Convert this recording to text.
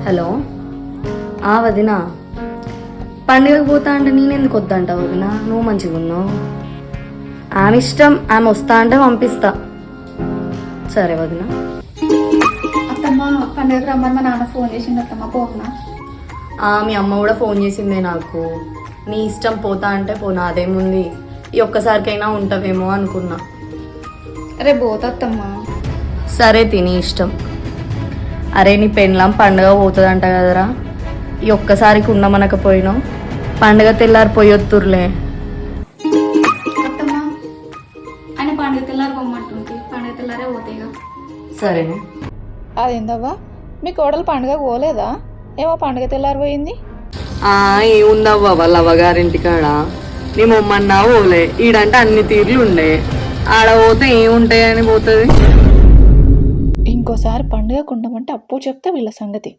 Hello వదినా, పండుగకు పోతా అంటే నేనెందుకు వద్దంట వదినా? నువ్వు మంచిగా ఉన్నావు. ఆమె ఇష్టం, ఆమె వస్తా అంటే పంపిస్తా. సరే వదినా. అత్తమ్మ పండుగకు రమ్మని మా నాన్న ఫోన్ చేసింది అత్తమ్మ, పోతున్నా. మీ అమ్మ కూడా ఫోన్ చేసిందే నాకు. నీ ఇష్టం, పోతా అంటే పోనా, అదేముంది. ఈ ఒక్కసారికైనా ఉంటావేమో అనుకున్నా. రేపు పోతా అత్తమ్మ. సరే తిని ఇష్టం. అరే నీ పెళ్ళాం పండుగ పోతుందంట కదరా, ఈ ఒక్కసారికి ఉండమనకపోయినావు. పండుగ తెల్లారి పోయొత్తుర్లే. అత్తమ్మ ఆయన పండుగ తెల్లారి పొమ్మంటుంది, పండుగ తెల్లారే పోతాయిగా. సరేనే. అదేందవ్వా, మీ కోడలు పండుగ పోలేదా? ఏమో పండుగ తెల్లారి పోయింది. ఏముందవ్వ, వాళ్ళ అవ్వగారింటికాడ నీ మొమ్మన్నా పోలే. ఈడంటే అన్ని తీర్లు ఉండే, ఆడ పోతే ఏముంటాయని పోతుంది. ఇంకోసారి పండుగ ఉండమంటే అప్పు చెప్తే వీళ్ళ సంగతి.